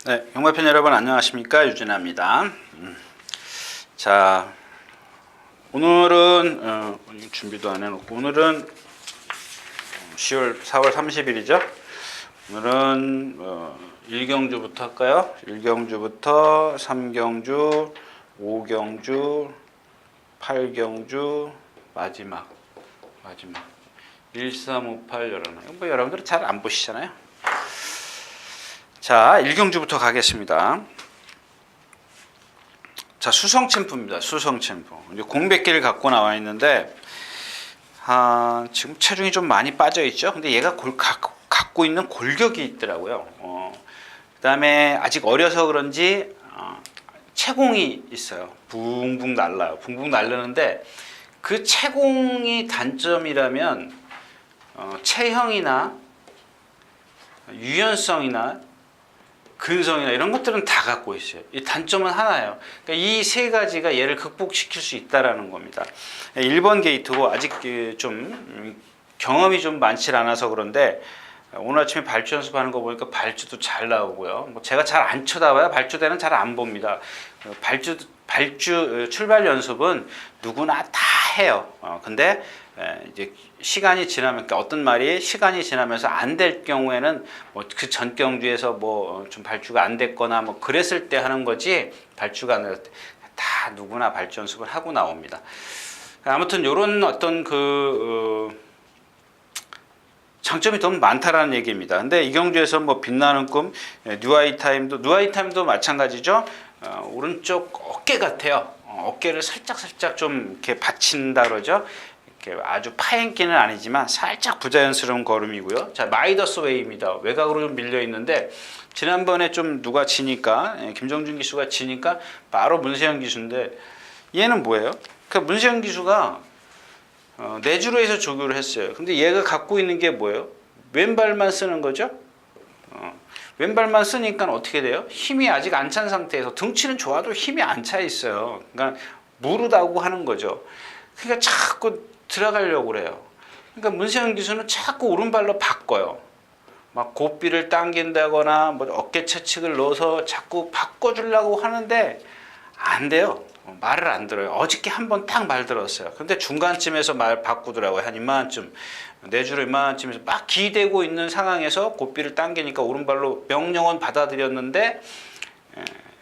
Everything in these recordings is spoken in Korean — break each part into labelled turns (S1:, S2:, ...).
S1: 네, 경마편 여러분 안녕하십니까, 유진아입니다. 자, 오늘은 준비도 안 해놓고 오늘은 4월 30일이죠. 오늘은 1경주부터 할까요? 1경주부터 3경주, 5경주, 8경주, 마지막 1358 열어놔요. 뭐 여러분들은 잘 안 보시잖아요. 자, 1경주부터 가겠습니다. 자, 수성챔프입니다. 수성챔프. 이제 공백기를 갖고 나와 있는데, 지금 체중이 좀 많이 빠져 있죠. 근데 얘가 갖고 있는 골격이 있더라고요. 그 다음에 아직 어려서 그런지, 체공이 있어요. 붕붕 날라요. 붕붕 날르는데, 그 체공이 단점이라면, 체형이나 유연성이나 근성이나 이런 것들은 다 갖고 있어요. 이 단점은 하나예요. 그러니까 이 세 가지가 얘를 극복시킬 수 있다라는 겁니다. 1번 게이트고 아직 좀 경험이 좀 많지 않아서 그런데 오늘 아침에 발주 연습하는 거 보니까 발주도 잘 나오고요. 뭐 제가 잘 안 쳐다봐요. 발주대는 잘 안 봅니다. 발주 출발 연습은 누구나 다 해요. 근데 이제 시간이 지나면, 그러니까 어떤 말이 시간이 지나면서 안 될 경우에는 뭐 그 전 경주에서 뭐 좀 발주가 안 됐거나 뭐 그랬을 때 하는 거지, 발주가 안 될 때 다 누구나 발주 연습을 하고 나옵니다. 아무튼 요런 어떤 장점이 너무 많다라는 얘기입니다. 근데 이 경주에서 뭐 빛나는 꿈, 뉴아이 타임도 마찬가지죠. 오른쪽 어깨 같아요. 어깨를 살짝 좀 이렇게 받친다 그러죠. 이렇게 아주 파행기는 아니지만 살짝 부자연스러운 걸음이고요. 자, 마이더스 웨이입니다. 외곽으로 좀 밀려 있는데 지난번에 좀 누가 지니까, 김정준 기수가 지니까 바로 문세영 기수인데, 얘는 뭐예요? 그 문세영 기수가 내주로에서 조교를 했어요. 근데 얘가 갖고 있는 게 뭐예요? 왼발만 쓰는 거죠. 왼발만 쓰니까 어떻게 돼요? 힘이 아직 안 찬 상태에서, 등치는 좋아도 힘이 안 차 있어요. 그러니까 무르다고 하는 거죠. 그러니까 자꾸 들어가려고 그래요. 그러니까 문세영 기수는 자꾸 오른발로 바꿔요. 막 고삐를 당긴다거나 뭐 어깨 채찍을 넣어서 자꾸 바꿔주려고 하는데 안 돼요. 말을 안 들어요. 어저께 한번 딱 말 들었어요. 근데 중간쯤에서 말 바꾸더라고요. 한 이만큼, 내주로 이만큼에서 막 기대고 있는 상황에서 고삐를 당기니까 오른발로 명령은 받아들였는데,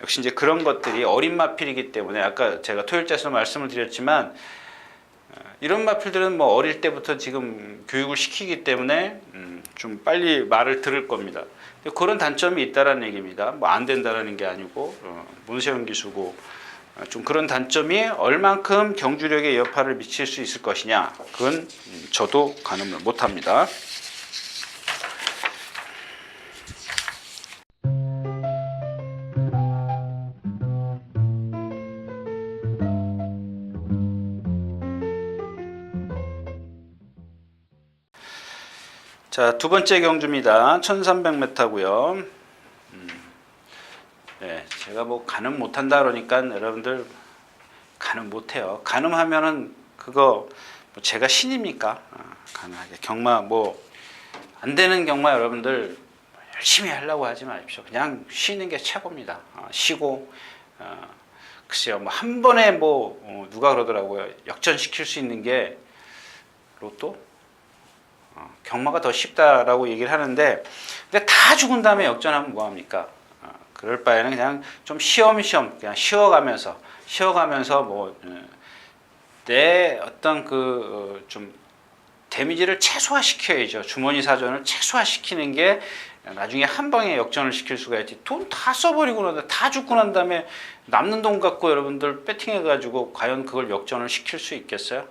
S1: 역시 이제 그런 것들이 어린 마필이기 때문에, 아까 제가 토요일자에서 말씀을 드렸지만, 이런 마필들은 뭐 어릴 때부터 지금 교육을 시키기 때문에 좀 빨리 말을 들을 겁니다. 그런 단점이 있다라는 얘기입니다. 뭐 안 된다라는 게 아니고, 문세영 기수고, 좀 그런 단점이 얼만큼 경주력에 여파를 미칠 수 있을 것이냐, 그건 저도 가늠을 못합니다. 자, 두 번째 경주입니다. 1300m고요. 네, 제가 뭐 가늠 못한다 그러니까 여러분들 가늠 못해요. 가늠하면은 그거 뭐 제가 신입니까? 가능하게 경마 뭐 안 되는 경마 여러분들 열심히 하려고 하지 마십시오. 그냥 쉬는 게 최고입니다. 쉬고, 글쎄요, 뭐 한 번에 뭐 누가 그러더라고요. 역전시킬 수 있는 게 로또? 경마가 더 쉽다라고 얘기를 하는데, 근데 다 죽은 다음에 역전하면 뭐합니까? 그럴 바에는 그냥 좀 쉬엄쉬엄 그냥 쉬어가면서 뭐 내 어떤 좀 데미지를 최소화시켜야죠. 주머니 사정을 최소화시키는 게 나중에 한 방에 역전을 시킬 수가 있지. 돈 다 써버리고 다 죽고 난 다음에 남는 돈 갖고 여러분들 배팅해가지고 과연 그걸 역전을 시킬 수 있겠어요?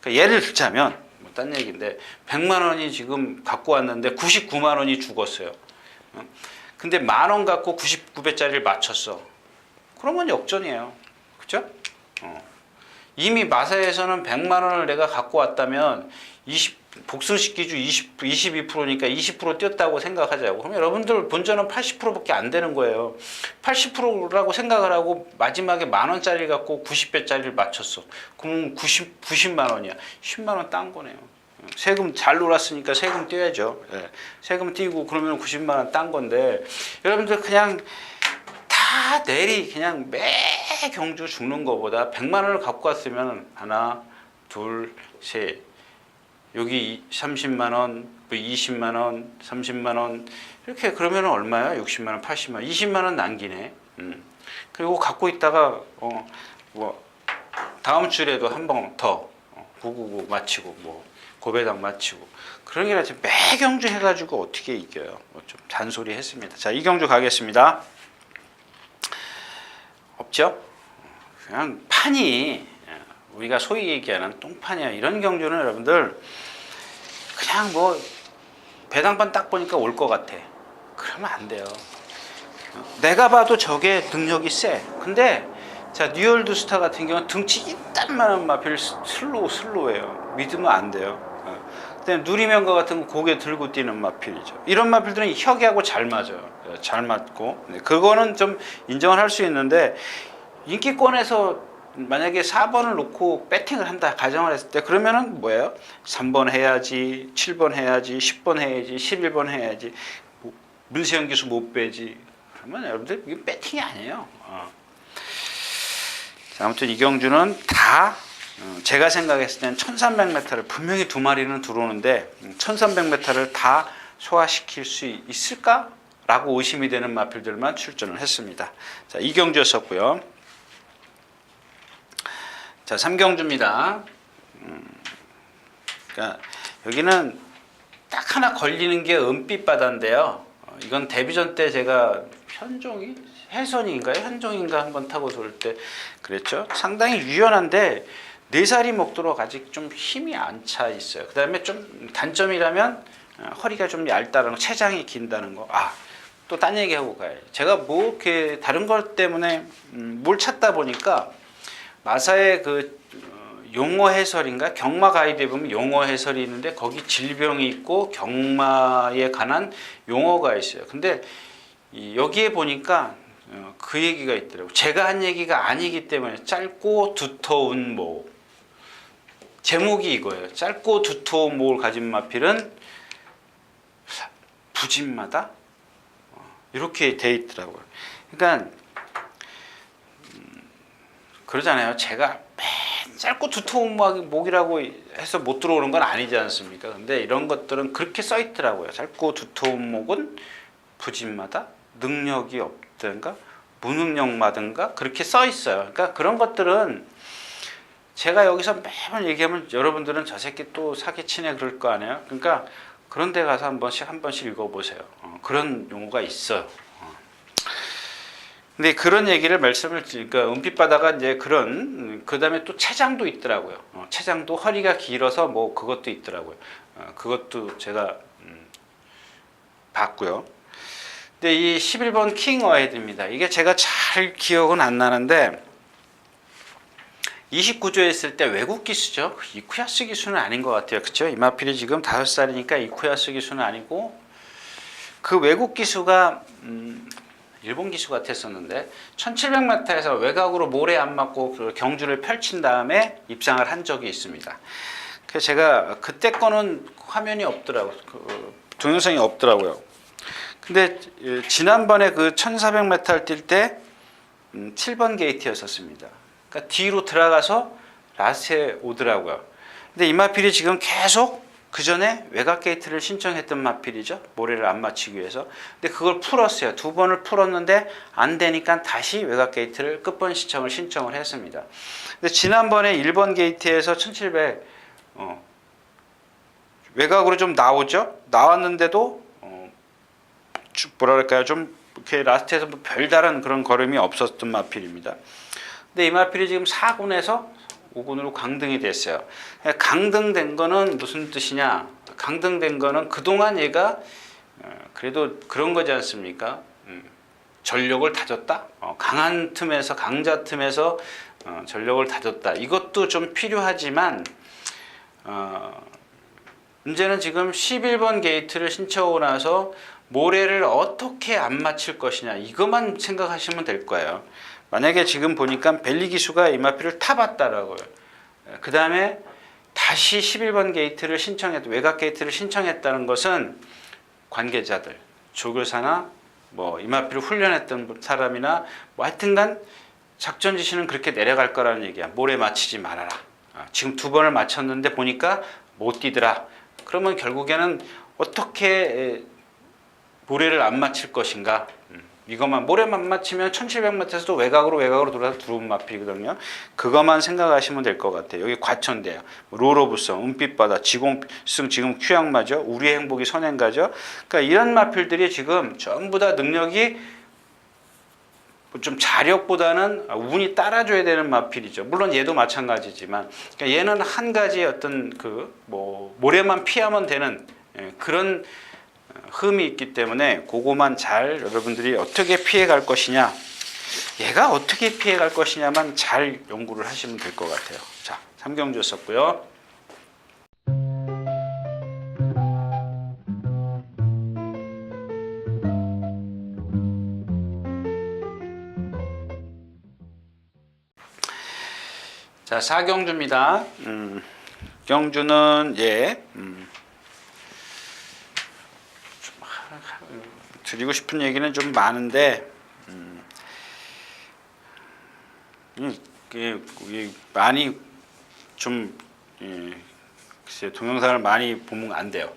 S1: 그러니까 예를 들자면 뭐 딴 얘기인데 100만 원이 지금 갖고 왔는데 99만 원이 죽었어요. 근데 10,000원 갖고 99배짜리를 맞췄어. 그러면 역전이에요. 그죠? 이미 마사에서는 100만 원을 내가 갖고 왔다면 복순식 기준 22%니까 20% 뛰었다고 생각하자고. 그럼 여러분들 본전은 80%밖에 안 되는 거예요. 80%라고 생각을 하고 마지막에 10,000원짜리 갖고 90배짜리를 맞췄어. 그럼 90만 원이야. 10만 원 딴 거네요. 세금 잘 놀았으니까 세금 떼야죠. 세금 떼고 그러면 90만 원 딴 건데, 여러분들 그냥 내리 그냥 매 경주 죽는 거보다 100만 원을 갖고 왔으면 하나, 둘, 셋. 여기 30만 원, 20만 원, 30만 원 이렇게 그러면 얼마야? 60만 원, 80만 원, 20만 원 남기네. 그리고 갖고 있다가 뭐 다음 주에도 한 번 더 999 마치고 뭐 고배당 마치고 그런 게 아니라 매 경주 해가지고 어떻게 이겨요? 좀 잔소리 했습니다. 자, 이 경주 가겠습니다. 없죠? 그냥 판이 우리가 소위 얘기하는 똥판이야. 이런 경주는 여러분들 그냥 뭐 배당판 딱 보니까 올 것 같아. 그러면 안 돼요. 내가 봐도 저게 능력이 세. 근데 자, 뉴월드 스타 같은 경우는 등치 이딴만한 마필 슬로우예요. 믿으면 안 돼요. 그다음에 누리면과 같은 거 고개 들고 뛰는 마필이죠. 이런 마필들은 혁이하고 잘 맞아요. 잘 맞고 그거는 좀 인정을 할 수 있는데 인기권에서 만약에 4번을 놓고 배팅을 한다 가정을 했을 때 그러면은 뭐예요? 3번 해야지, 7번 해야지, 10번 해야지, 11번 해야지, 문세영 기수 못 빼지. 그러면 여러분들 이게 배팅이 아니에요. 자, 아무튼 이 경주는 다 제가 생각했을 때는 1300m를 분명히 두 마리는 들어오는데 1300m를 다 소화시킬 수 있을까? 라고 의심이 되는 마필들만 출전을 했습니다. 자, 이 경주였었고요. 자, 3경주입니다. 그러니까 여기는 딱 하나 걸리는 게 은빛 바다인데요. 이건 데뷔전 때 제가 해선인가요? 현종인가 한번 타고 돌 때 그랬죠. 상당히 유연한데 4살이 먹도록 아직 좀 힘이 안 차 있어요. 그 다음에 좀 단점이라면 허리가 좀 얇다는 거, 체장이 긴다는 거. 또 딴 얘기하고 가야지. 제가 뭐 이렇게 다른 것 때문에 뭘 찾다 보니까 마사의 그 용어 해설인가 경마 가이드에 보면 용어 해설이 있는데 거기 질병이 있고 경마에 관한 용어가 있어요. 근데 여기에 보니까 그 얘기가 있더라고요. 제가 한 얘기가 아니기 때문에 짧고 두터운 모. 제목이 이거예요. 짧고 두터운 목을 가진 마필은 부진마다 이렇게 돼 있더라고요. 그러니까 그러잖아요. 제가 짧고 두터운 목이라고 해서 못 들어오는 건 아니지 않습니까? 근데 이런 것들은 그렇게 써 있더라고요. 짧고 두터운 목은 부진마다 능력이 없든가 무능력마든가 그렇게 써 있어요. 그러니까 그런 것들은 제가 여기서 매번 얘기하면 여러분들은 저 새끼 또 사기치네 그럴 거 아니에요. 그러니까 그런 데 가서 한 번씩 읽어보세요. 그런 용어가 있어요. 근데 그런 얘기를 그러니까 은빛바다가 이제 그 다음에 또 체장도 있더라고요. 체장도 허리가 길어서 뭐 그것도 있더라고요. 그것도 제가 봤고요. 근데 이 11번 킹 어헤드입니다. 이게 제가 잘 기억은 안 나는데 29조에 있을 때 외국 기수죠. 이쿠야스 기수는 아닌 것 같아요. 그렇죠? 이마필이 지금 5살이니까 이쿠야스 기수는 아니고 그 외국 기수가 일본 기수 같았었는데 1700m에서 외곽으로 모래 안 맞고 그 경주를 펼친 다음에 입상을 한 적이 있습니다. 그래서 제가 그때 거는 화면이 없더라고요. 동영상이 없더라고요. 근데 지난번에 그 1400m를 뛸 때 7번 게이트였었습니다. 그러니까 뒤로 들어가서 라스트에 오더라고요. 근데 이 마필이 지금 계속 그 전에 외곽 게이트를 신청했던 마필이죠. 모래를 안 맞추기 위해서. 근데 그걸 풀었어요. 2번을 풀었는데 안 되니까 다시 외곽 게이트를 끝번 신청을 했습니다. 근데 지난번에 1번 게이트에서 1700 외곽으로 좀 나오죠. 나왔는데도 뭐랄까요, 좀 이렇게 라스트에서 뭐 별다른 그런 걸음이 없었던 마필입니다. 근데 이 마필이 지금 4군에서 5군으로 강등이 됐어요. 강등된 거는 무슨 뜻이냐? 강등된 거는 그동안 얘가 그래도 그런 거지 않습니까? 전력을 다졌다. 강한 틈에서 강자 틈에서 전력을 다졌다. 이것도 좀 필요하지만 문제는 지금 11번 게이트를 신청하고 나서 모래를 어떻게 안 맞힐 것이냐 이것만 생각하시면 될 거예요. 만약에 지금 보니까 벨리 기수가 이마필을 타봤다라고요. 그 다음에 다시 11번 게이트를 외곽 게이트를 신청했다는 것은 관계자들, 조교사나 뭐 이마피를 훈련했던 사람이나 뭐 하여튼간 작전 지시는 그렇게 내려갈 거라는 얘기야. 모래 맞히지 말아라. 지금 2번을 맞췄는데 보니까 못 뛰더라. 그러면 결국에는 어떻게 모래를 안 맞힐 것인가. 이것만 모래만 맞히면 1700m에서도 외곽으로 돌아서 들어오는 마필이거든요. 그것만 생각하시면 될 것 같아요. 여기 과천대요. 롤오브성, 은빛바다, 지공승, 지금 휴양마죠. 우리의 행복이 선행가죠. 그러니까 이런 마필들이 지금 전부 다 능력이 좀 자력보다는 운이 따라줘야 되는 마필이죠. 물론 얘도 마찬가지지만, 그러니까 얘는 한 가지 어떤 모래만 피하면 되는 그런 흠이 있기 때문에 그거만 잘 여러분들이 어떻게 피해 갈 것이냐, 얘가 어떻게 피해 갈 것이냐만 잘 연구를 하시면 될 것 같아요. 자, 삼경주였었고요. 자, 사경주입니다. 경주는 드리고 싶은 얘기는 좀 많은데 많이 좀 글쎄 동영상을 많이 보면 안 돼요.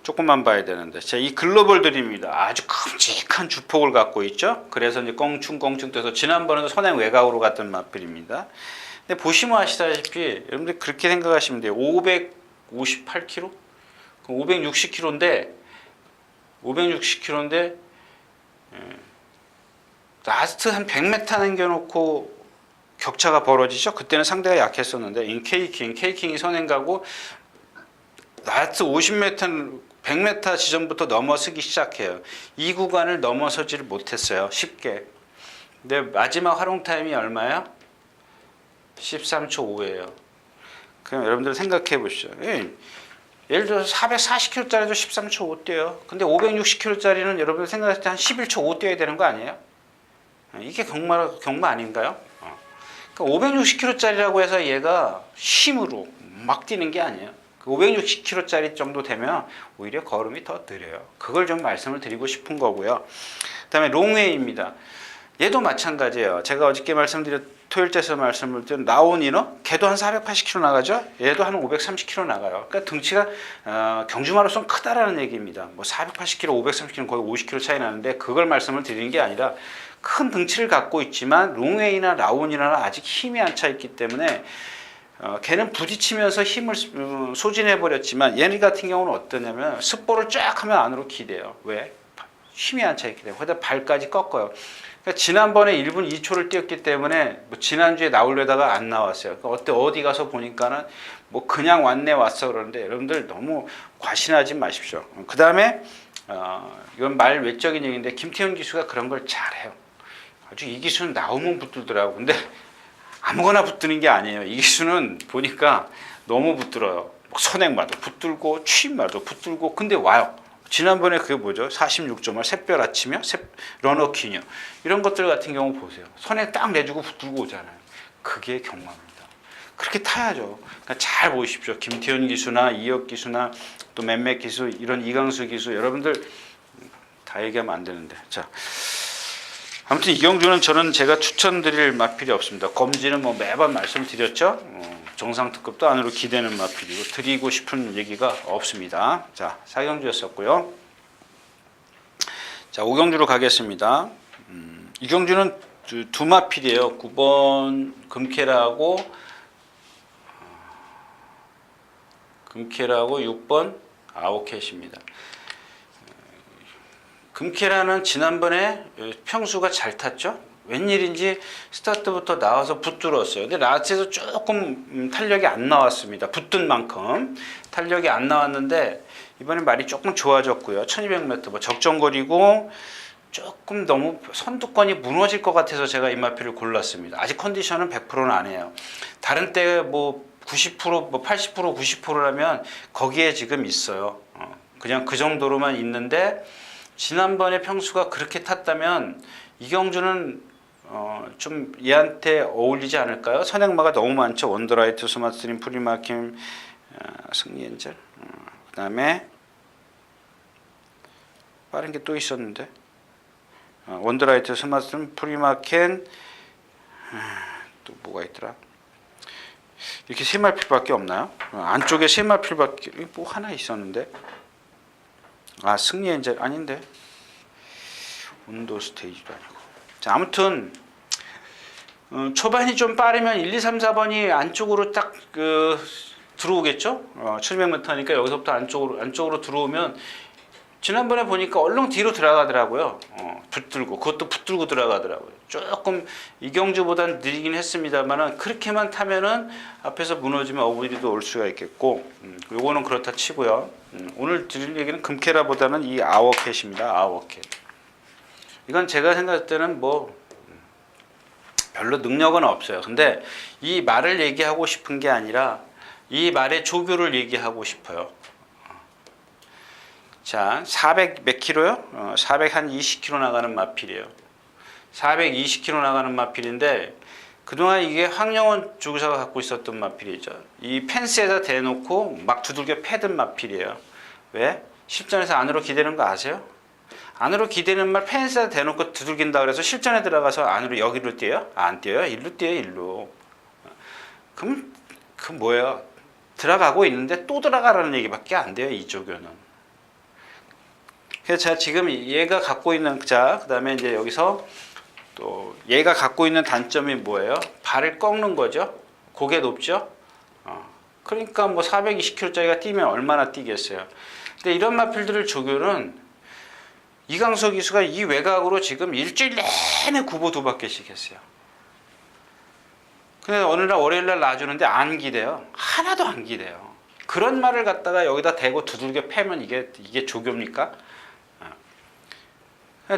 S1: 조금만 봐야 되는데, 자, 이 글로벌 드림입니다. 아주 큼직한 주폭을 갖고 있죠. 그래서 이제 껑충껑충 떠서 지난번에도 선행 외곽으로 갔던 마필입니다. 근데 보시면 아시다시피 여러분들 그렇게 생각하시면 돼요. 558km, 560km인데 라스트 한 100m 남겨놓고 격차가 벌어지죠. 그때는 상대가 약했었는데 인케이킹이 선행가고 라스트 50m, 100m 지점부터 넘어서기 시작해요. 이 구간을 넘어서지를 못했어요. 쉽게. 근데 마지막 활용 타임이 얼마예요? 13초 5예요. 그럼 여러분들 생각해 보시죠. 예를 들어서 440km짜리도 13초 5 뛰어요. 근데 560km짜리는 여러분들 생각했을 때 한 11초 5 뛰어야 되는 거 아니에요? 이게 경마 아닌가요? 그러니까 560km짜리라고 해서 얘가 힘으로 막 뛰는 게 아니에요. 560km짜리 정도 되면 오히려 걸음이 더 느려요. 그걸 좀 말씀을 드리고 싶은 거고요. 그 다음에 롱웨이입니다. 얘도 마찬가지예요. 제가 어저께 토요일째에서 말씀을 드린 라온이너, 걔도 한 480km 나가죠. 얘도 한 530km 나가요. 그러니까 등치가 경주마라손 크다라는 얘기입니다. 뭐 480km, 530km 거의 50km 차이 나는데 그걸 말씀을 드리는 게 아니라 큰 등치를 갖고 있지만 롱웨이나 라온이나 아직 힘이 안 차 있기 때문에 걔는 부딪히면서 힘을 소진해 버렸지만 얘네 같은 경우는 어떠냐면 습보를 쫙 하면 안으로 기대요. 왜? 힘이 안 차 있기 때문에. 거기다 발까지 꺾어요. 그러니까 지난번에 1분 2초를 뛰었기 때문에 지난주에 나오려다가 안 나왔어요. 그러니까 어디 가서 보니까는 그냥 왔어 그러는데 여러분들 너무 과신하지 마십시오. 그 다음에 이건 말 외적인 얘기인데 김태현 기수가 그런 걸 잘해요. 아주 이 기수는 나오면 붙들더라고. 근데 아무거나 붙드는 게 아니에요. 이 기수는 보니까 너무 붙들어요. 선행마도 붙들고 취임마도 붙들고 근데 와요. 지난번에 그게 뭐죠? 46점을 샛별 아치며 러너킹이요. 이런 것들 같은 경우 보세요. 선행 딱 내주고 붙들고 오잖아요. 그게 경마입니다. 그렇게 타야죠. 그러니까 잘 보십시오. 김태현 기수나 이혁 기수나 또 몇몇 기수, 이런 이강수 기수, 여러분들 다 얘기하면 안 되는데. 자, 아무튼 이경주는 제가 추천드릴 마필이 없습니다. 검지는 매번 말씀드렸죠. 정상특급도 안으로 기대는 마필이고 드리고 싶은 얘기가 없습니다. 자, 사경주였었고요. 자, 오경주로 가겠습니다. 이경주는 두 마필이에요. 9번 금캐라고 6번 아오캣입니다. 금캐라는 지난번에 평수가 잘 탔죠. 웬일인지 스타트부터 나와서 붙들었어요. 근데 라스트에서 조금 탄력이 안 나왔습니다. 붙든 만큼 탄력이 안 나왔는데 이번에 말이 조금 좋아졌고요. 1200m 적정거리고 조금 너무 선두권이 무너질 것 같아서 제가 이 마필을 골랐습니다. 아직 컨디션은 100%는 아니에요. 다른 때 90%, 80%, 90%라면 거기에 지금 있어요. 그냥 그 정도로만 있는데 지난번에 평수가 그렇게 탔다면 이경주는 좀 얘한테 어울리지 않을까요? 선행마가 너무 많죠. 원더라이트, 스마트스트림, 프리마킴, 승리엔젤. 그 다음에 빠른 게 또 있었는데 원더라이트, 스마트폰, 프리마켄, 또 뭐가 있더라? 이렇게 세 마필밖에 없나요? 안쪽에 세 마필밖에 뭐 하나 있었는데 승리 엔젤 아닌데 운도 스테이지도 아니고. 자, 아무튼 초반이 좀 빠르면 1, 2, 3, 4번이 안쪽으로 딱 들어오겠죠. 700m니까 여기서부터 안쪽으로 들어오면 지난번에 보니까 얼렁 뒤로 들어가더라고요. 붙들고 그것도 붙들고 들어가더라고요. 조금 이경주보단 느리긴 했습니다만은 그렇게만 타면은 앞에서 무너지면 어부리도 올 수가 있겠고, 요거는 그렇다 치고요. 오늘 드릴 얘기는 금캐라보다는 이 아워캣입니다. 아워캣. 이건 제가 생각할 때는 뭐 별로 능력은 없어요. 근데 이 말을 얘기하고 싶은 게 아니라 이 말의 조교를 얘기하고 싶어요. 자, 400 몇 킬로요? 400 한 20킬로 나가는 마필이에요. 420킬로 나가는 마필인데 그동안 이게 황영원 조교사가 갖고 있었던 마필이죠. 이 펜스에다 대놓고 막 두들겨 패든 마필이에요. 왜? 실전에서 안으로 기대는 거 아세요? 안으로 기대는 말 펜스에다 대놓고 두들긴다 그래서 실전에 들어가서 안으로 여기로 뛰어요? 안 뛰어요. 일로 뛰어요. 일로. 그럼 그 뭐예요? 들어가고 있는데 또 들어가라는 얘기밖에 안 돼요. 이 조교는. 그래서 제가 지금 얘가 갖고 있는 그 다음에 이제 여기서 또 얘가 갖고 있는 단점이 뭐예요? 발을 꺾는 거죠. 고개 높죠. 그러니까 뭐 420kg짜리가 뛰면 얼마나 뛰겠어요. 근데 이런 마필들을 조교는 이강석 기수가 이 외곽으로 지금 일주일 내내 구보 2바퀴씩 했어요. 근데 어느 날 월요일 날 놔주는데 안 기대요. 하나도 안 기대요. 그런 말을 갖다가 여기다 대고 두들겨 패면 이게 조교입니까?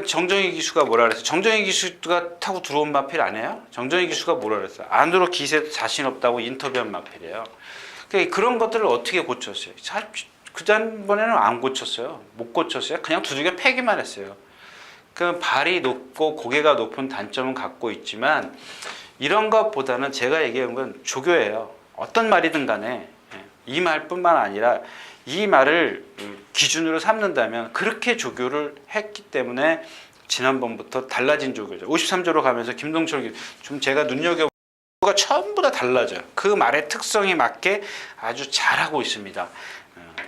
S1: 정정희 기수가 뭐라 그랬어요? 정정희 기수가 타고 들어온 마필 아니에요? 정정희 기수가 뭐라 그랬어요? 안으로 기세 자신 없다고 인터뷰한 마필이에요. 그러니까 그런 것들을 어떻게 고쳤어요? 그 전번에는 안 고쳤어요. 못 고쳤어요. 그냥 두들겨 패기만 했어요. 그 발이 높고 고개가 높은 단점은 갖고 있지만 이런 것보다는 제가 얘기한 건 조교예요. 어떤 말이든 간에 이 말뿐만 아니라 이 말을 기준으로 삼는다면 그렇게 조교를 했기 때문에 지난번부터 달라진 조교죠. 53조로 가면서 김동철 좀 제가 눈여겨보가 전부 다 달라져요. 그 말의 특성에 맞게 아주 잘하고 있습니다.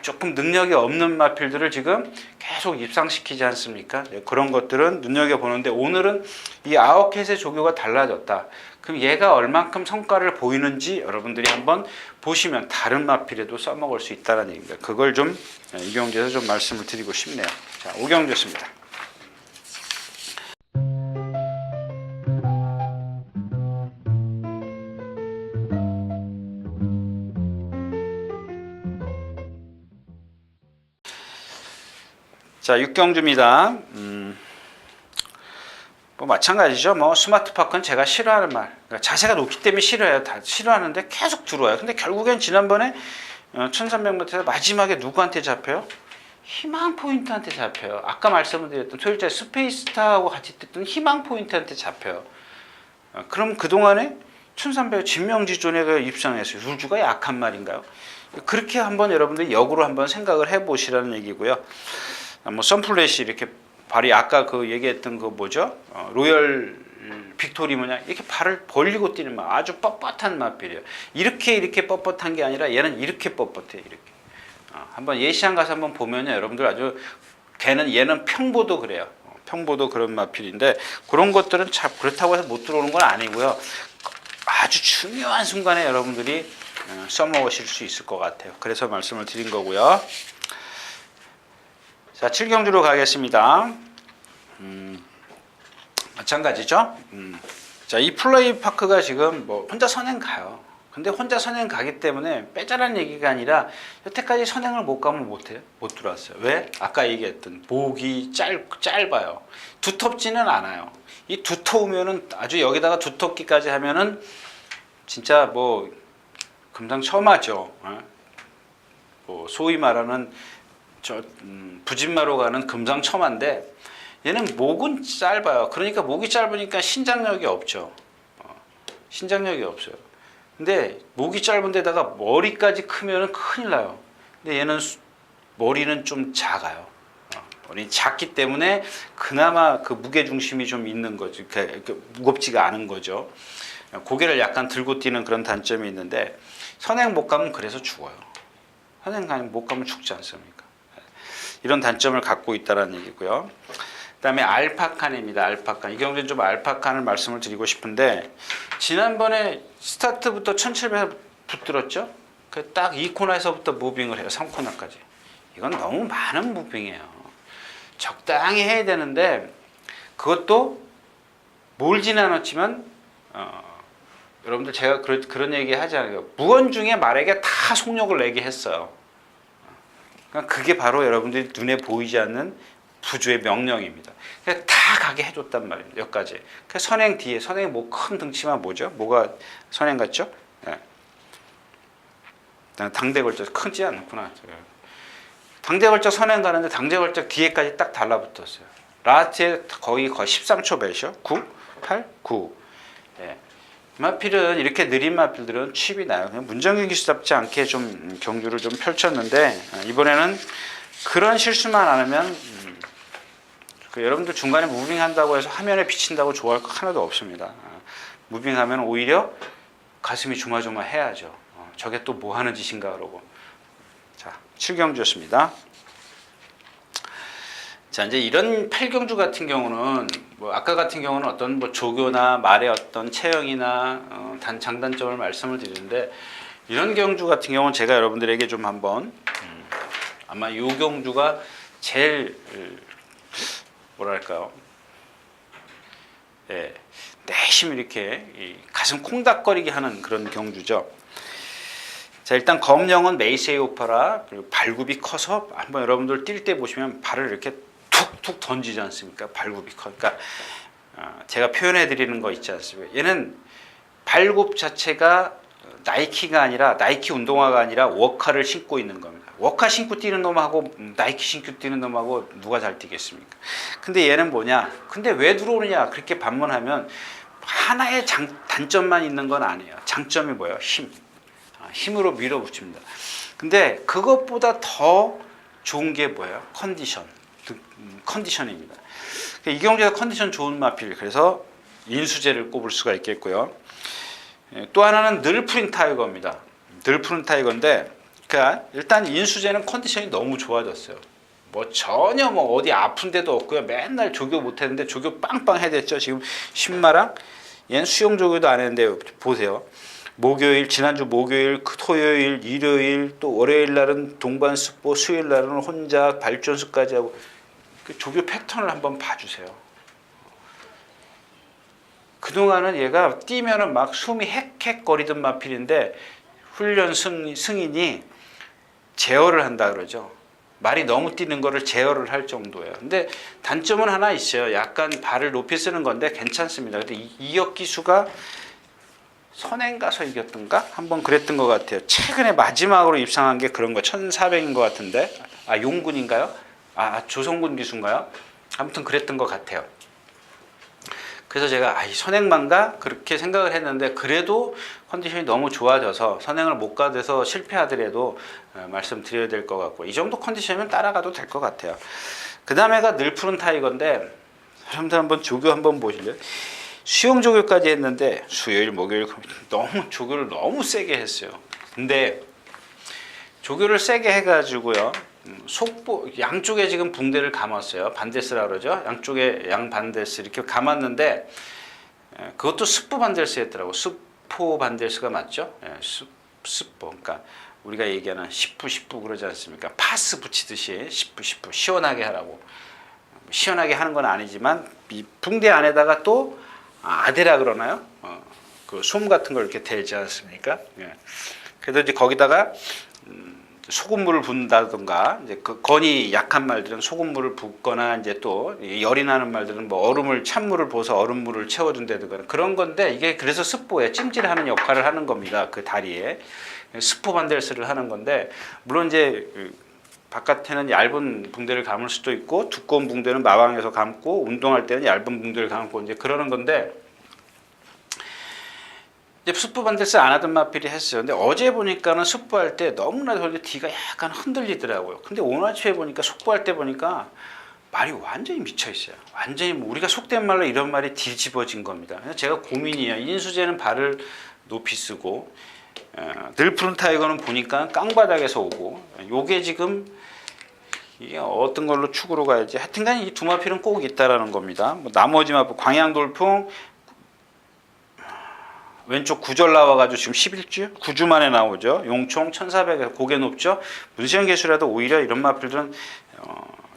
S1: 조금 능력이 없는 마필들을 지금 계속 입상시키지 않습니까? 그런 것들은 눈여겨보는데 오늘은 이 아웃캣의 조교가 달라졌다. 그럼 얘가 얼만큼 성과를 보이는지 여러분들이 한번 보시면 다른 마필에도 써먹을 수 있다는 얘기입니다. 그걸 좀 이경주에서 좀 말씀을 드리고 싶네요. 자, 오경주였습니다. 자, 육경주입니다. 뭐 마찬가지죠. 뭐 스마트파크는 제가 싫어하는 말. 그러니까 자세가 높기 때문에 싫어해요. 다 싫어하는데 계속 들어와요. 근데 결국엔 지난번에 1300m에서 마지막에 누구한테 잡혀요? 희망 포인트한테 잡혀요. 아까 말씀드렸던 토요일째 스페이스타하고 같이 뛰던 희망 포인트한테 잡혀요. 그럼 그동안에 1300 진명지존에 입상했어요. 울주가 약한 말인가요? 그렇게 한번 여러분들이 역으로 한번 생각을 해보시라는 얘기고요. 뭐 선플래시 이렇게 발이 아까 그 얘기했던 그 뭐죠? 로열 빅토리 뭐냐 이렇게 발을 벌리고 뛰는 말 아주 뻣뻣한 마필이에요. 이렇게 뻣뻣한 게 아니라 얘는 이렇게 뻣뻣해 이렇게. 한번 예시장 가서 한번 보면요 여러분들 아주 얘는 평보도 그래요. 평보도 그런 마필인데 그런 것들은 참 그렇다고 해서 못 들어오는 건 아니고요. 아주 중요한 순간에 여러분들이 써먹으실 수 있을 것 같아요. 그래서 말씀을 드린 거고요. 자, 7경주로 가겠습니다. 마찬가지죠. 자, 이 플레이 파크가 지금 뭐 혼자 선행 가요. 근데 혼자 선행 가기 때문에 빼자라는 얘기가 아니라 여태까지 선행을 못 가면 못해요. 못 들어왔어요. 왜? 아까 얘기했던 목이 짧아요. 두텁지는 않아요. 이 두터우면은 아주 여기다가 두텁기까지 하면은 진짜 뭐 금상첨화죠. 뭐 소위 말하는 부진마로 가는 금상첨화인데 얘는 목은 짧아요. 그러니까 목이 짧으니까 신장력이 없죠. 신장력이 없어요. 근데 목이 짧은 데다가 머리까지 크면 큰일 나요. 근데 얘는 머리는 좀 작아요. 어린이 작기 때문에 그나마 그 무게 중심이 좀 있는 거죠. 무겁지가 않은 거죠. 고개를 약간 들고 뛰는 그런 단점이 있는데 선행 못 가면 그래서 죽어요. 선행 못 가면 죽지 않습니까? 이런 단점을 갖고 있다는 얘기고요. 그다음에 알파칸입니다. 알파칸. 이 경우는 좀 알파칸을 말씀을 드리고 싶은데 지난번에 스타트부터 1700 붙들었죠. 딱 2코너에서부터 무빙을 해요. 3코너까지. 이건 너무 많은 무빙이에요. 적당히 해야 되는데 그것도 몰지는 않았지만 여러분들 제가 그런 얘기 하지 않아요. 무언중에 말에게 다 속력을 내게 했어요. 그러니까 그게 바로 여러분들이 눈에 보이지 않는 부주의 명령입니다. 그러니까 다 가게 해줬단 말입니다. 여기까지. 그러니까 선행 뒤에 선행이 뭐 큰 등치만 뭐죠? 뭐가 선행 같죠? 네. 당대걸작 크지 않구나. 당대걸작 선행 가는데 당대걸작 뒤에까지 딱 달라붙었어요. 라트에 거의 13초 배시요. 9, 8, 9. 예. 마필은 이렇게 느린 마필들은 칩이 나요. 그냥 문정균 기수답지 않게 좀 경주를 좀 펼쳤는데 이번에는 그런 실수만 안 하면 여러분들 중간에 무빙한다고 해서 화면에 비친다고 좋아할 거 하나도 없습니다. 무빙하면 오히려 가슴이 조마조마해야죠. 저게 또 뭐 하는 짓인가 그러고. 자, 7경주였습니다. 자, 이제 이런 8경주 경우는 뭐 아까 같은 경우는 어떤 뭐 조교나 말의 어떤 체형이나 장단점을 말씀을 드리는데 이런 경주 같은 경우는 제가 여러분들에게 좀 한번 아마 이 경주가 제일 뭐랄까요? 예, 내심 이렇게 가슴 콩닥거리게 하는 그런 경주죠. 자, 일단 검령은 메이세이 오퍼라 그리고 발굽이 커서 한번 여러분들 뛸 때 보시면 발을 이렇게 툭툭 던지지 않습니까? 발굽이 커. 그러니까 제가 표현해 드리는 거 있지 않습니까? 얘는 발굽 자체가 나이키가 아니라 나이키 운동화가 아니라 워카를 신고 있는 겁니다. 워카 신고 뛰는 놈하고 나이키 신고 뛰는 놈하고 누가 잘 뛰겠습니까? 근데 얘는 뭐냐? 근데 왜 들어오느냐? 그렇게 반문하면 하나의 단점만 있는 건 아니에요. 장점이 뭐예요? 힘. 힘으로 밀어붙입니다. 근데 그것보다 더 좋은 게 뭐예요? 컨디션입니다. 이 경주에서 컨디션 좋은 마필, 그래서 인수제를 꼽을 수가 있겠고요. 또 하나는 늘프린 타이거입니다. 늘프린 타이거인데, 그러니까 일단 인수제는 컨디션이 너무 좋아졌어요. 뭐 전혀 뭐 어디 아픈 데도 없고요. 맨날 조교 못했는데 조교 빵빵 해댔죠. 지금 신마랑 얘는 수영 조교도 안 했는데 보세요. 목요일, 지난주 목요일, 토요일, 일요일, 또 월요일 날은 동반 숙보, 수요일 날은 혼자 발전수까지 하고 그 조교 패턴을 한번 봐주세요. 그동안은 얘가 뛰면은 막 숨이 헥헥거리던 마필인데 훈련 승인이 제어를 한다 그러죠. 말이 너무 뛰는 거를 제어를 할 정도예요. 근데 단점은 하나 있어요. 약간 발을 높이 쓰는 건데 괜찮습니다. 근데 이역 기수가 선행 가서 이겼던가? 한번 그랬던 것 같아요. 최근에 마지막으로 입상한 게 그런 거 1400인 것 같은데 용군인가요? 조성군 기수인가요? 아무튼 그랬던 것 같아요. 그래서 제가 이 선행만가 그렇게 생각을 했는데 그래도 컨디션이 너무 좋아져서 선행을 못 가돼서 실패하더라도 말씀드려야 될 것 같고 이 정도 컨디션이면 따라가도 될 것 같아요. 그 다음에가 늘푸른 타이거인데 여러분들 한번 조교 한번 보실래요? 수영 조교까지 했는데 수요일, 목요일 너무 조교를 너무 세게 했어요. 근데 조교를 세게 해가지고요. 속보 양쪽에 지금 붕대를 감았어요. 반데스라 그러죠. 양쪽에 양반데스 이렇게 감았는데 그것도 스포 반데스였더라고. 스포 반데스가 맞죠? 스포. 그러니까 우리가 얘기하는 10부 그러지 않습니까? 파스 붙이듯이 10부 시원하게 하라고. 시원하게 하는 건 아니지만 이 붕대 안에다가 또 아데라 그러나요? 그 솜 같은 걸 이렇게 대지 않습니까? 예. 그래서 이제 거기다가 소금물을 붓는다든가 이제 그 건이 약한 말들은 소금물을 붓거나 이제 또 열이 나는 말들은 뭐 얼음을 찬물을 부어서 얼음물을 채워준다든가 그런 건데 이게 그래서 스포에 찜질하는 역할을 하는 겁니다. 그 다리에 스포 반델스를 하는 건데 물론 이제 바깥에는 얇은 붕대를 감을 수도 있고 두꺼운 붕대는 마방에서 감고 운동할 때는 얇은 붕대를 감고 이제 그러는 건데 이제 스프 반데스 안 하던 마필이 했어요. 근데 어제 보니까는 속보할 때 너무나도 뒤가 약간 흔들리더라고요. 근데 오늘 아침에 보니까 속보할 때 보니까 말이 완전히 미쳐 있어요. 완전히 뭐 우리가 속된 말로 이런 말이 뒤집어진 겁니다. 그래서 제가 고민이에요. 인수제는 발을 높이 쓰고 늘 푸른 타이거는 보니까 깡바닥에서 오고 요게 지금 이게 어떤 걸로 축으로 가야지. 하여튼간 이 두 마필은 꼭 있다라는 겁니다. 뭐 나머지 마필 광양돌풍 왼쪽 구절 나와가지고 지금 11주? 9주 만에 나오죠. 용총 1400에서 고개 높죠. 문시영 개수라도 오히려 이런 마필들은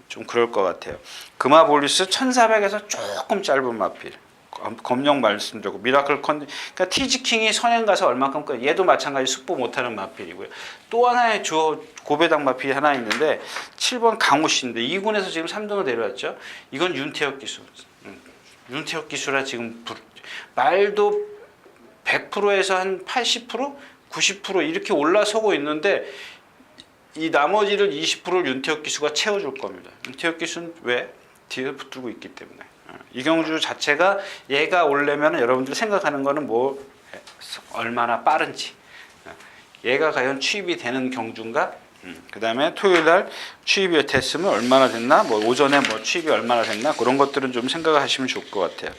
S1: 좀 그럴 것 같아요. 금화볼리스 1400에서 조금 짧은 마필. 검령 말씀드리고 미라클 컨디 그러니까 티지킹이 선행 가서 얼만큼 끄 얘도 마찬가지 숙보 못하는 마필이고요. 또 하나의 고배당 마필이 하나 있는데 7번 강호씨인데 2군에서 지금 3등으로 내려왔죠. 이건 윤태혁 기수. 윤태혁 기수라 지금 말도 100%에서 한 80%, 90% 이렇게 올라서고 있는데 이 나머지를 20%를 윤태혁 기수가 채워줄 겁니다. 윤태혁 기수는 왜? 뒤에 붙들고 있기 때문에. 이경주 자체가 얘가 오려면 여러분들 생각하는 거는 뭐 얼마나 빠른지 얘가 과연 취입이 되는 경주인가 그 다음에 토요일날 취입이 됐으면 얼마나 됐나 뭐 오전에 뭐 취입이 얼마나 됐나 그런 것들은 좀 생각하시면 좋을 것 같아요.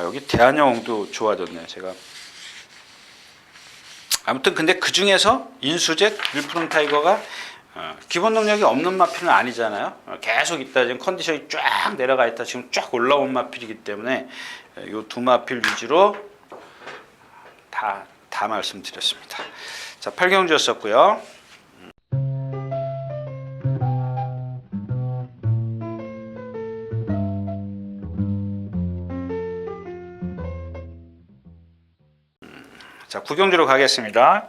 S1: 여기 대한영웅도 좋아졌네요. 제가 아무튼 근데 그 중에서 인수제 밀푸른 타이거가 기본 능력이 없는 마필은 아니잖아요. 계속 있다 지금 컨디션이 쫙 내려가 있다 지금 쫙 올라온 마필이기 때문에 이 두 마필 위주로 다 말씀드렸습니다. 자, 8경주였었고요. 자, 9경주로 가겠습니다.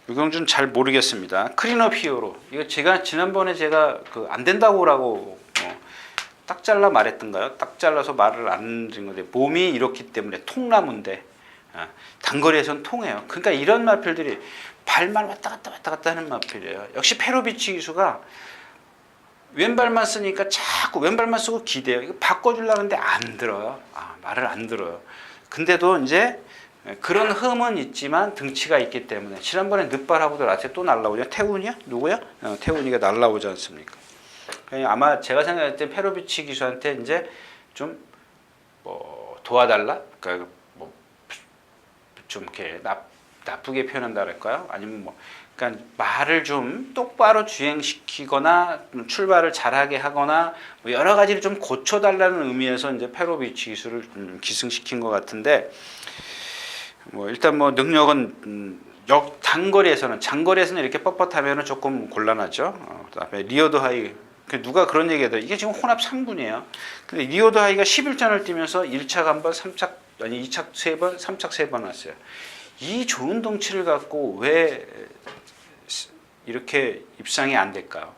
S1: 6경주는 잘 모르겠습니다. 크린업 히어로. 이거 제가 지난번에 제가 안 된다고라고 딱 잘라 말했던가요? 딱 잘라서 말을 안 드린 건데 몸이 이렇기 때문에 통나무인데 단거리에선 통해요. 그러니까 이런 마필들이 발만 왔다 갔다 하는 마필이에요. 역시 페로비치 기수가 왼발만 쓰니까 자꾸 왼발만 쓰고 기대요. 이거 바꿔주려는데 안 들어요. 말을 안 들어요. 근데도 이제 그런 흠은 있지만 등치가 있기 때문에 지난번에 늦발하고도 라테 또 날라오냐? 태훈이야? 누구야? 태훈이가 날라오지 않습니까? 아마 제가 생각할 때 페로비치 기수한테 이제 좀 뭐 도와달라? 그러니까 뭐 좀 이렇게 나쁘게 표현한다 할까요? 아니면 뭐 그러니까 말을 좀 똑바로 주행시키거나 출발을 잘하게 하거나 뭐 여러 가지를 좀 고쳐달라는 의미에서 이제 페로비치 기수를 기승시킨 것 같은데. 뭐 일단 뭐 능력은 장거리에서는 이렇게 뻣뻣하면 조금 곤란하죠. 그다음에 리오드 하이 누가 그런 얘기하더라고요. 이게 지금 혼합 3군이에요. 근데 리오드 하이가 11전을 뛰면서 1착 한 번, 3착 아니 2착 3번, 3착 3번 왔어요. 이 좋은 덩치를 갖고 왜 이렇게 입상이 안 될까요?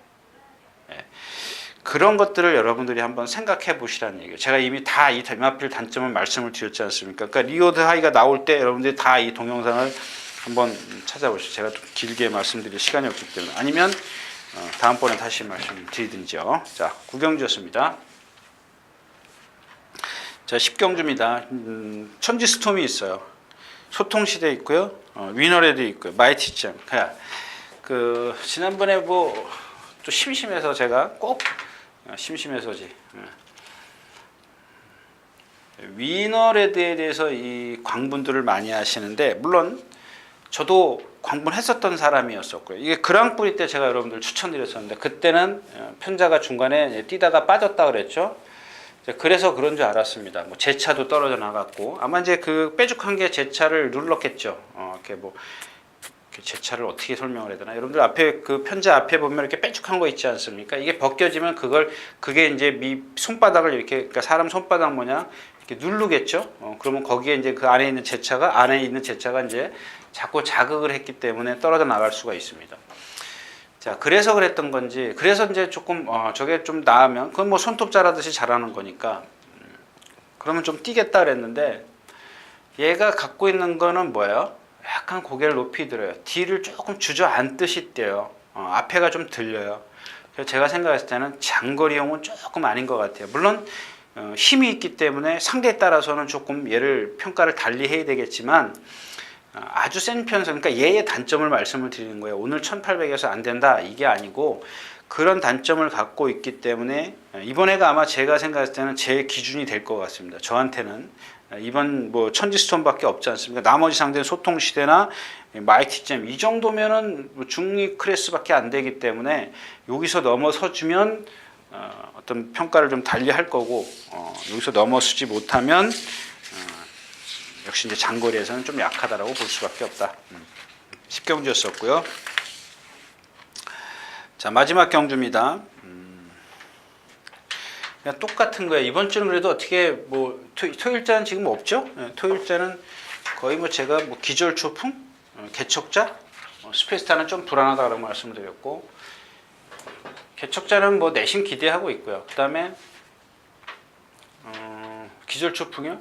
S1: 그런 것들을 여러분들이 한번 생각해 보시라는 얘기예요. 제가 이미 다 이 마필 단점을 말씀을 드렸지 않습니까? 그러니까 리오드 하이가 나올 때 여러분들이 다 이 동영상을 한번 찾아보시죠. 제가 좀 길게 말씀드릴 시간이 없기 때문에 아니면 다음번에 다시 말씀드리든지요. 자, 9경주였습니다. 자, 10경주입니다. 천지 스톰이 있어요. 소통시대 있고요. 위너레드 있고요. 마이티짱. 그 지난번에 뭐 또 심심해서 제가 꼭 심심해서지. 위너레드에 대해서 이 광분들을 많이 하시는데 물론 저도 광분했었던 사람이었었고요. 이게 그랑프리 때 제가 여러분들 추천드렸었는데 그때는 편자가 중간에 뛰다가 빠졌다 그랬죠. 그래서 그런 줄 알았습니다. 뭐 제 차도 떨어져 나갔고 아마 이제 그 빼죽한 게 제 차를 눌렀겠죠. 이렇게 뭐 제 차를 어떻게 설명을 해야 되나? 여러분들 앞에 그 편자 앞에 보면 이렇게 빼죽한 거 있지 않습니까? 이게 벗겨지면 그게 이제 손바닥을 이렇게 그러니까 사람 손바닥 모양 이렇게 누르겠죠. 그러면 거기에 이제 그 안에 있는 제 차가 이제 자꾸 자극을 했기 때문에 떨어져 나갈 수가 있습니다. 자, 그래서 그랬던 건지, 그래서 이제 조금 저게 좀 나으면 그건 뭐 손톱 자라듯이 자라는 거니까 그러면 좀 뛰겠다 그랬는데 얘가 갖고 있는 거는 뭐예요? 약간 고개를 높이 들어요. 뒤를 조금 주저앉듯이 뛰어요. 앞에가 좀 들려요. 그래서 제가 생각했을 때는 장거리용은 조금 아닌 것 같아요. 물론 힘이 있기 때문에 상대에 따라서는 조금 얘를 평가를 달리 해야 되겠지만 아주 센 편성, 그러니까 얘의 단점을 말씀을 드리는 거예요. 오늘 1800에서 안 된다 이게 아니고 그런 단점을 갖고 있기 때문에 이번에가 아마 제가 생각했을 때는 제 기준이 될 것 같습니다. 저한테는 이번 뭐 천지스톤밖에 없지 않습니까? 나머지 상대는 소통시대나 마이티잼 이 정도면은 중위 클래스밖에 안 되기 때문에 여기서 넘어서주면 어떤 평가를 좀 달리 할 거고 여기서 넘어서지 못하면 역시 이제 장거리에서는 좀 약하다라고 볼 수밖에 없다. 10경주였었고요. 자, 마지막 경주입니다. 그냥 똑같은 거예요. 이번 주는 그래도 어떻게 뭐 토요일자는 지금 없죠? 토요일자는 거의 뭐 제가 뭐 기절초풍, 개척자, 스페이스타는 좀 불안하다고 말씀을 드렸고 개척자는 뭐 내심 기대하고 있고요. 그 다음에 기절초풍이요.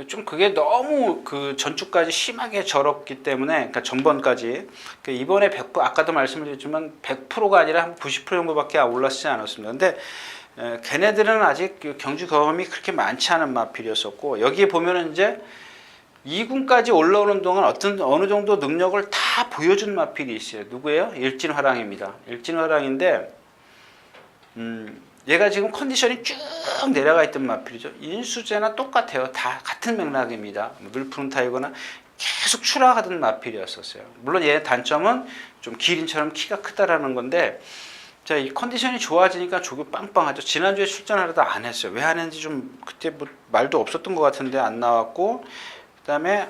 S1: 좀 그게 너무 그 전주까지 심하게 절었기 때문에, 그러니까 전번까지 이번에 100% 아까도 말씀드렸지만 100%가 아니라 한 90% 정도밖에 올랐지 않았습니다. 근데 걔네들은 아직 경주 경험이 그렇게 많지 않은 마필이었었고 여기에 보면은 이제 2군까지 올라오는 동안 어느 정도 능력을 다 보여준 마필이 있어요. 누구예요? 일진화랑입니다. 일진화랑인데 얘가 지금 컨디션이 쭉 내려가 있던 마필이죠. 인수제나 똑같아요. 다 같은 맥락입니다. 물 푸는 타이거나 계속 추락하던 마필이었었어요. 물론 얘의 단점은 좀 기린처럼 키가 크다라는 건데 자, 이 컨디션이 좋아지니까 조교 빵빵하죠. 지난주에 출전하려다 안 했어요. 왜 안 했는지 좀 그때 뭐 말도 없었던 것 같은데 안 나왔고 그다음에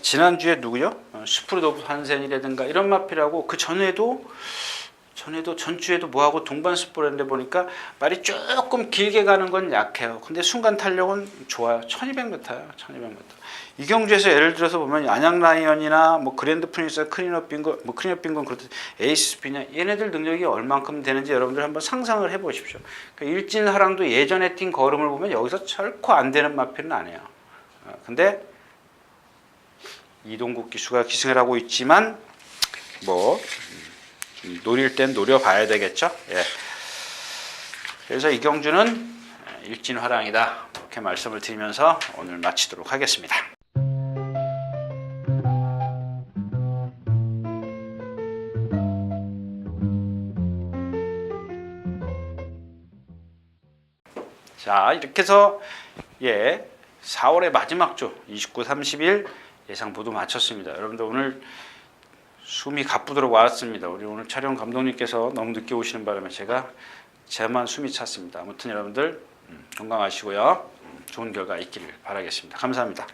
S1: 지난주에 누구요? 슈프르도프 한센이라든가 이런 마필하고 그 전주에도 뭐하고 동반 스포랬는데 보니까 말이 조금 길게 가는 건 약해요. 근데 순간 탄력은 좋아요. 1200m예요. 1200m. 이 경주에서 예를 들어서 보면 안양라이언이나 뭐 그랜드 프린스, 클린업 빈건, 뭐 클린업 빈건 그렇듯 에이스 스피냐 얘네들 능력이 얼만큼 되는지 여러분들 한번 상상을 해보십시오. 그러니까 일진하랑도 예전에 뛴 걸음을 보면 여기서 결코 안 되는 마필은 아니에요. 근데 이동국 기수가 기승을 하고 있지만 뭐 노릴 땐 노려봐야 되겠죠. 예. 그래서 이 경주는 일진화랑이다 이렇게 말씀을 드리면서 오늘 마치도록 하겠습니다. 자, 이렇게 해서 4월의 마지막 주 29, 30일 예상 모두 마쳤습니다. 여러분들 오늘 숨이 가쁘도록 왔습니다. 우리 오늘 촬영 감독님께서 너무 늦게 오시는 바람에 제만 숨이 찼습니다. 아무튼 여러분들 건강하시고요. 좋은 결과 있기를 바라겠습니다. 감사합니다.